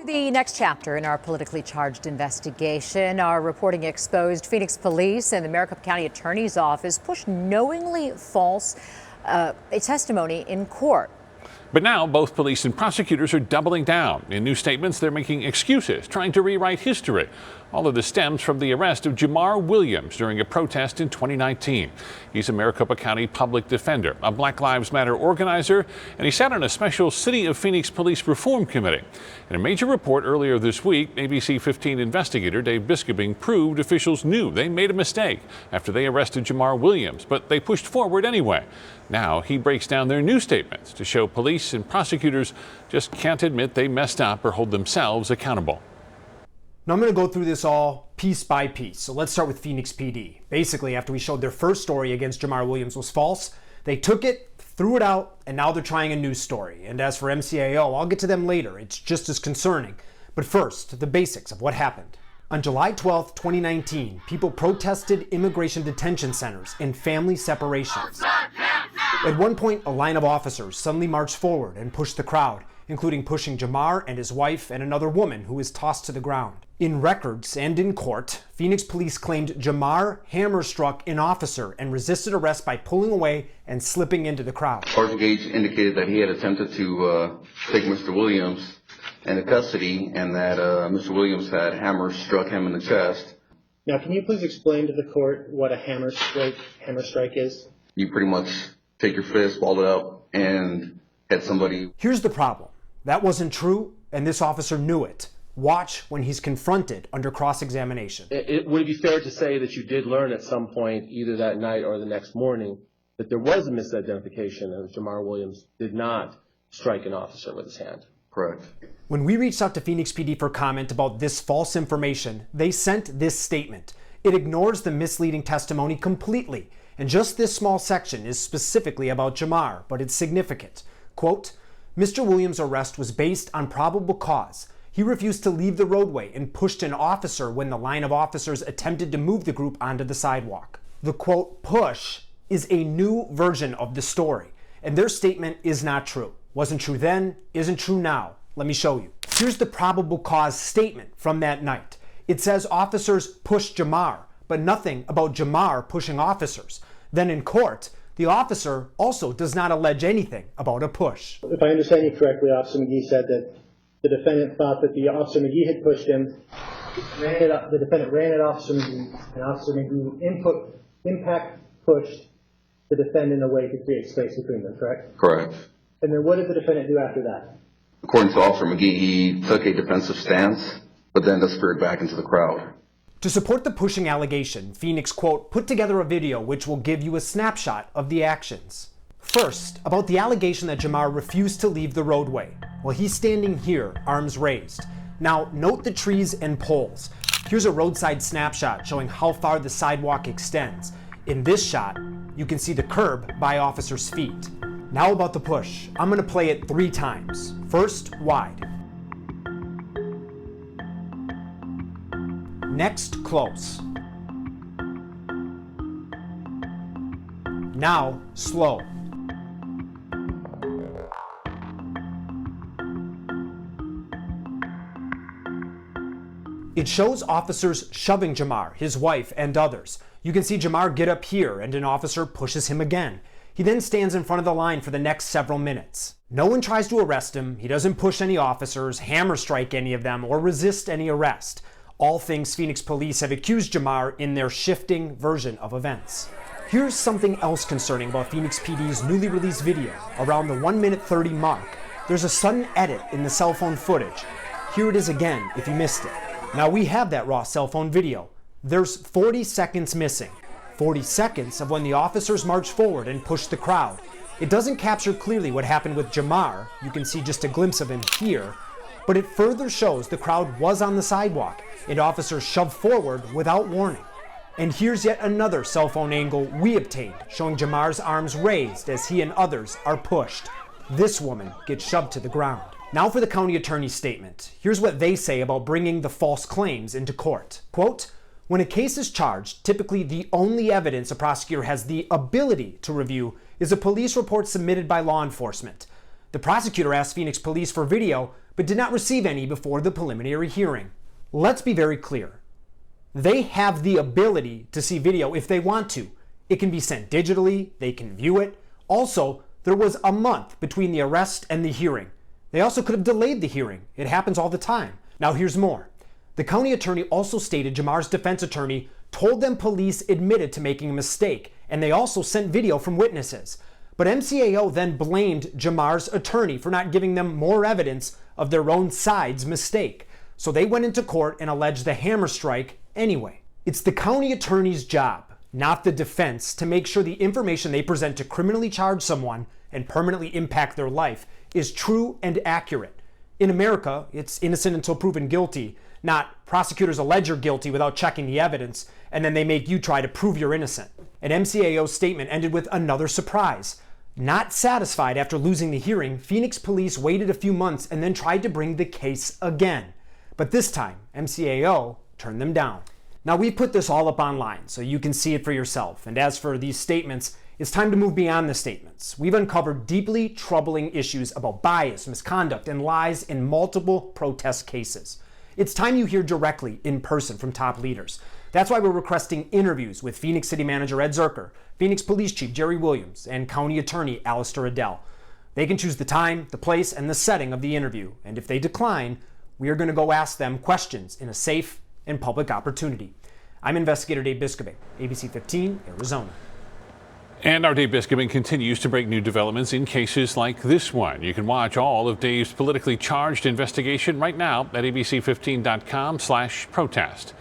The next chapter in our politically charged investigation, our reporting exposed Phoenix Police and the Maricopa County Attorney's Office pushed knowingly false testimony in court. But now both police and prosecutors are doubling down. In new statements, they're making excuses, trying to rewrite history. All of this stems from the arrest of Jamaar Williams during a protest in 2019. He's a Maricopa County public defender, a Black Lives Matter organizer, and he sat on a special City of Phoenix Police Reform Committee. In a major report earlier this week, ABC 15 investigator Dave Biskobing proved officials knew they made a mistake after they arrested Jamaar Williams, but they pushed forward anyway. Now he breaks down their new statements to show police and prosecutors just can't admit they messed up or hold themselves accountable. Now I'm going to go through this all piece by piece. So let's start with Phoenix PD. Basically, after we showed their first story against Jamaar Williams was false, they took it, threw it out, and now they're trying a new story. And as for MCAO, I'll get to them later. It's just as concerning. But first, the basics of what happened. On July 12, 2019, people protested immigration detention centers and family separations. At one point, a line of officers suddenly marched forward and pushed the crowd, including pushing Jamaar and his wife and another woman who was tossed to the ground. In records and in court, Phoenix police claimed Jamaar hammer-struck an officer and resisted arrest by pulling away and slipping into the crowd. Sergeant Gage indicated that he had attempted to take Mr. Williams into custody and that Mr. Williams had hammer-struck him in the chest. Now, can you please explain to the court what a hammer strike is? You pretty much take your fist, ball it up, and hit somebody. Here's the problem. That wasn't true, and this officer knew it. Watch when he's confronted under cross-examination. Would it be fair to say that you did learn at some point, either that night or the next morning, that there was a misidentification and Jamaar Williams did not strike an officer with his hand? Correct. When we reached out to Phoenix PD for comment about this false information, they sent this statement. It ignores the misleading testimony completely, and just this small section is specifically about Jamaar, but it's significant. Quote, Mr. Williams' arrest was based on probable cause. He refused to leave the roadway and pushed an officer when the line of officers attempted to move the group onto the sidewalk. The quote, push, is a new version of the story, and their statement is not true. Wasn't true then, isn't true now. Let me show you. Here's the probable cause statement from that night. It says officers pushed Jamaar, but nothing about Jamaar pushing officers. Then in court, the officer also does not allege anything about a push. If I understand you correctly, Officer McGee said that the defendant thought that the Officer McGee had pushed him, the defendant ran at Officer McGee, and Officer McGee impact pushed the defendant away to create space between them, correct? Correct. And then what did the defendant do after that? According to Officer McGee, he took a defensive stance, but then disappeared back into the crowd. To support the pushing allegation, Phoenix, quote, put together a video which will give you a snapshot of the actions. First, about the allegation that Jamaar refused to leave the roadway. Well, he's standing here, arms raised. Now, note the trees and poles. Here's a roadside snapshot showing how far the sidewalk extends. In this shot, you can see the curb by officers' feet. Now about the push. I'm gonna play it 3 times. First, wide. Next, close. Now, slow. It shows officers shoving Jamaar, his wife, and others. You can see Jamaar get up here, and an officer pushes him again. He then stands in front of the line for the next several minutes. No one tries to arrest him. He doesn't push any officers, hammer strike any of them, or resist any arrest. All things Phoenix police have accused Jamaar in their shifting version of events. Here's something else concerning about Phoenix PD's newly released video. Around the 1:30 mark, there's a sudden edit in the cell phone footage. Here it is again if you missed it. Now we have that raw cell phone video. There's 40 seconds missing. 40 seconds of when the officers marched forward and pushed the crowd. It doesn't capture clearly what happened with Jamaar. You can see just a glimpse of him here. But it further shows the crowd was on the sidewalk and officers shoved forward without warning. And here's yet another cell phone angle we obtained, showing Jamaar's arms raised as he and others are pushed. This woman gets shoved to the ground. Now for the county attorney's statement. Here's what they say about bringing the false claims into court. Quote, when a case is charged, typically the only evidence a prosecutor has the ability to review is a police report submitted by law enforcement. The prosecutor asked Phoenix police for video, but did not receive any before the preliminary hearing. Let's be very clear. They have the ability to see video if they want to. It can be sent digitally, they can view it. Also, there was a month between the arrest and the hearing. They also could have delayed the hearing. It happens all the time. Now here's more. The county attorney also stated Jamar's defense attorney told them police admitted to making a mistake, and they also sent video from witnesses. But MCAO then blamed Jamar's attorney for not giving them more evidence of their own side's mistake. So they went into court and alleged the hammer strike anyway. It's the county attorney's job, not the defense, to make sure the information they present to criminally charge someone and permanently impact their life is true and accurate. In America, it's innocent until proven guilty, not prosecutors allege you're guilty without checking the evidence, and then they make you try to prove you're innocent. An MCAO statement ended with another surprise. Not satisfied after losing the hearing, Phoenix police waited a few months and then tried to bring the case again. But this time, MCAO turned them down. Now, we put this all up online so you can see it for yourself. And as for these statements, it's time to move beyond the statements. We've uncovered deeply troubling issues about bias, misconduct, and lies in multiple protest cases. It's time you hear directly in person from top leaders. That's why we're requesting interviews with Phoenix City Manager Ed Zerker, Phoenix Police Chief Jamaar Williams, and County Attorney Alistair Adell. They can choose the time, the place, and the setting of the interview. And if they decline, we are going to go ask them questions in a safe and public opportunity. I'm Investigator Dave Biscobing, ABC 15, Arizona. And our Dave Biscobing continues to break new developments in cases like this one. You can watch all of Dave's politically charged investigation right now at abc15.com/protest.